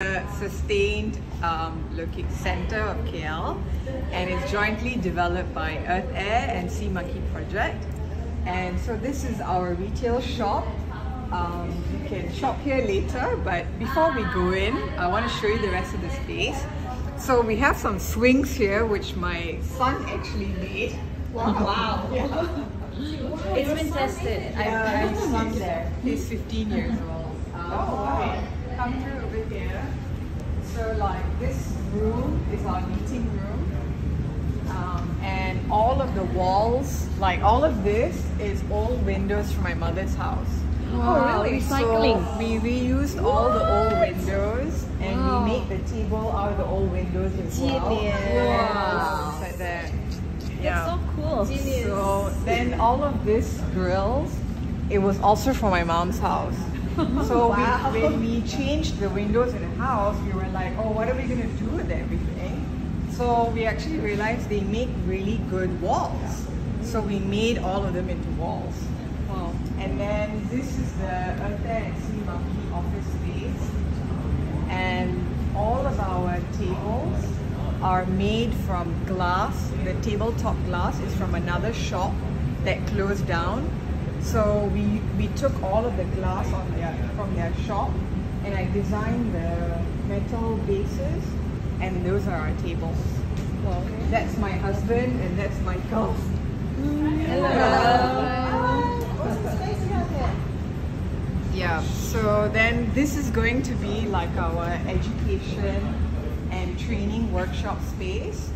The sustained looking center of KL, and it's jointly developed by Earth, Air and Sea Monkey Project. And so this is our retail shop. You can shop here later, but before we go in, I want to show you the rest of the space. So we have some swings here, which my son actually made. Wow! Yeah. It's been tested. I've swung there. He's 15 years old. Okay. Come through over here. So like this room is our meeting room. And all of the walls, like all of this is old windows from my mother's house. Wow, really? Recycling. So we reused all the old windows and we made the table out of the old windows as well. Wow. Like that. That's so cool. Genius. So then all of this grills, it was also from my mom's house. So when we changed the windows in the house, we were like, oh, what are we going to do with everything? So we actually realized they make really good walls. So we made all of them into walls. Wow. And then this is the Earth, Air and Sea Monkey office space. And all of our tables are made from glass. The tabletop glass is from another shop that closed down. So we took all of the glass from their shop, and I designed the metal bases, and those are our tables. Well, that's my husband and that's Michael. Hello. Yeah, so then this is going to be like our education and training workshop space.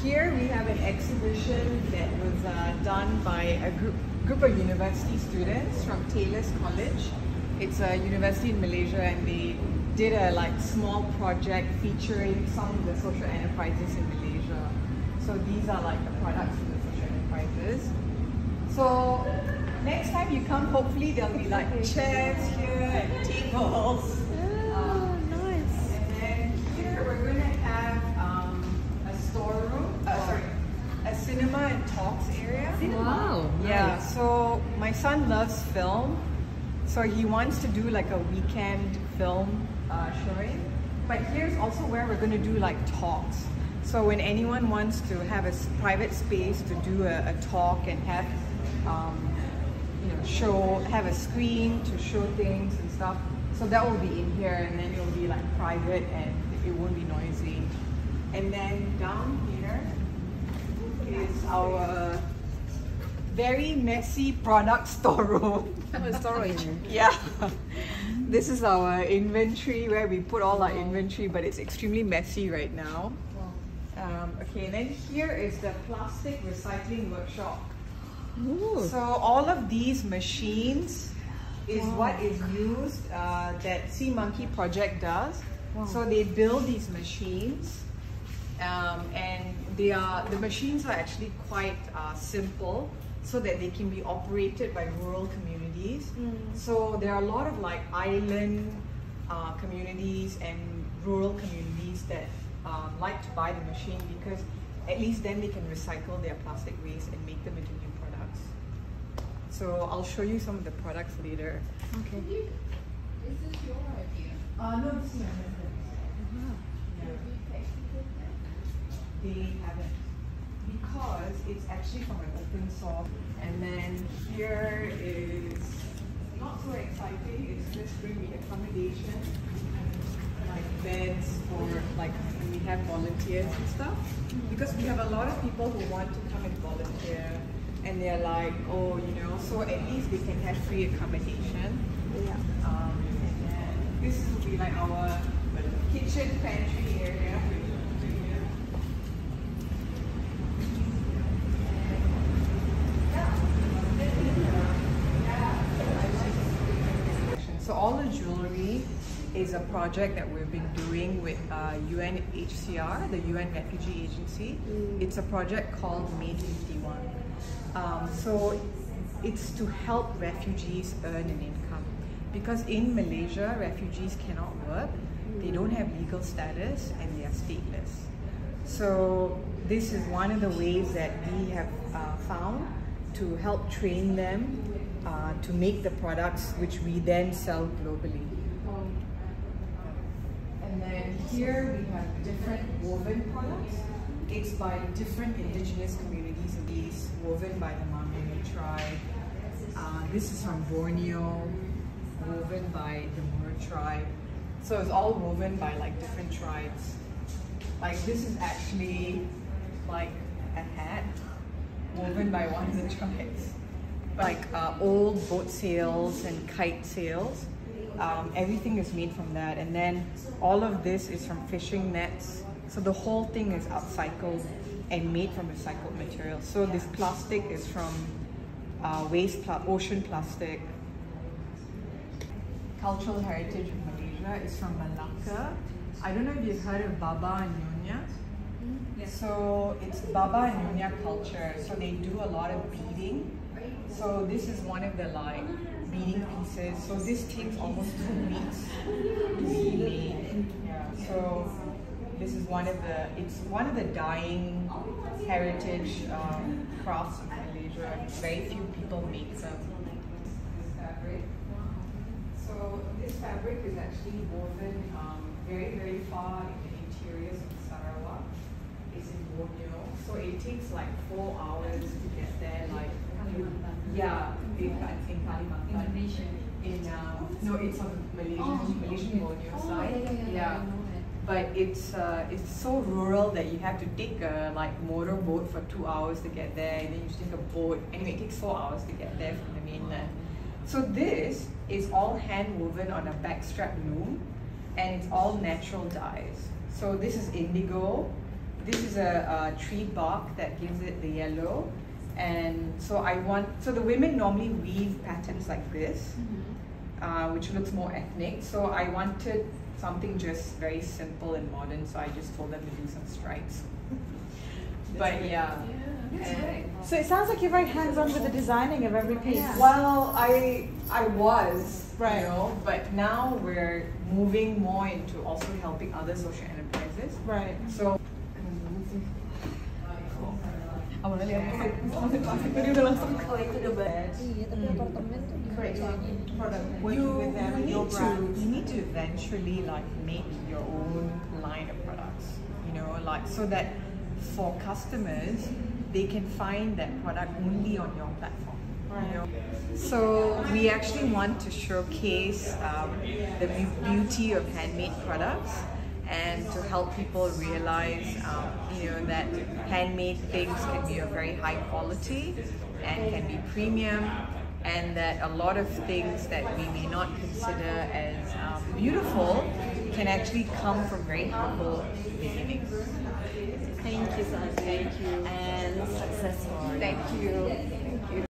Here we have an exhibition that was done by a group of university students from Taylor's College. It's a university in Malaysia, and they did a small project featuring some of the social enterprises in Malaysia. So these are like the products of the social enterprises. So next time you come, hopefully there'll be like chairs here and tables. Nice. And then here we're going to have a storeroom, a cinema and talks area. Wow. Yeah, Nice. so my son loves film, so he wants to do like a weekend film showing. But here's also where we're going to do like talks. So when anyone wants to have a private space to do a talk and have have a screen to show things and stuff, so that will be in here, and then it will be like private and it won't be noisy. And then down here is our very messy product storeroom. Storage. Yeah. This is our inventory where we put all our inventory, but it's extremely messy right now. Okay, and then here is the plastic recycling workshop. Ooh. So all of these machines is what is used that Sea Monkey Project does. So they build these machines, and the machines are actually quite simple, so that they can be operated by rural communities. So there are a lot of like island communities and rural communities that like to buy the machine, because at least then they can recycle their plastic waste and make them into new products. So I'll show you some of the products later. Okay. Is this your idea? No, this is my They haven't, because it's actually from an open source. And then here is not so exciting. It's just going to be accommodation, like beds for like when we have volunteers and stuff. Because we have a lot of people who want to come and volunteer, and they're like, oh, so at least they can have free accommodation. Yeah. And then this will be like our kitchen pantry area. So all the jewelry is a project that we've been doing with UNHCR, the UN Refugee Agency. It's a project called Made 51. So it's to help refugees earn an income. Because in Malaysia, refugees cannot work, they don't have legal status, and they are stateless. So this is one of the ways that we have found to help train them to make the products which we then sell globally. And here we have different woven products. It's by different indigenous communities. These woven by the Malaysian tribe. This is from Borneo, woven by the Mur tribe. So it's all woven by like different tribes. Like this is actually like a hat woven by one of the tribes. Like old boat sails and kite sails. Everything is made from that, and then all of this is from fishing nets. So the whole thing is upcycled and made from recycled materials. So this plastic is from ocean plastic. Cultural heritage of Malaysia is from Malacca. I don't know if you've heard of Baba and Nyonya. So it's Baba and Nyonya culture. So they do a lot of beading. So this is one of the like beading pieces. So this takes almost 2 weeks to be made. Yeah. So this is it's one of the dying heritage crafts of Malaysia. Very few people make them. This fabric. So this fabric is actually woven very, very far in the interiors of Sarawak. It's in Borneo. So it takes like 4 hours to get there. Like, yeah, in Kalimantan. Indonesia. No, it's on Malaysian Borneo side. Yeah. But it's so rural that you have to take a like motorboat for 2 hours to get there, and then you take a boat. Anyway, it takes 4 hours to get there from the mainland. So this is all hand woven on a backstrap loom, and it's all natural dyes. So this is indigo. This is a tree bark that gives it the yellow. And so the women normally weave patterns like this, which looks more ethnic. So I wanted something just very simple and modern, so I just told them to do some stripes. But yeah. So it sounds like you're very hands-on with the designing of every piece. Yeah. Well, I was, Right. you know, but now we're moving more into also helping other social enterprises. Right. So Awalnya lihat tadi udah langsung Oh, itu udah banget. Iya, tapi apartemen tuh you need to eventually like make your own line of products, you know, like so that for customers they can find that product only on your platform. You know? So we actually want to showcase the beauty of handmade products and to help people realize, you know, that handmade things can be of very high quality and can be premium, and that a lot of things that we may not consider as beautiful can actually come from very humble beginnings. Thank you, Sasi. Thank you. And success story. Thank you.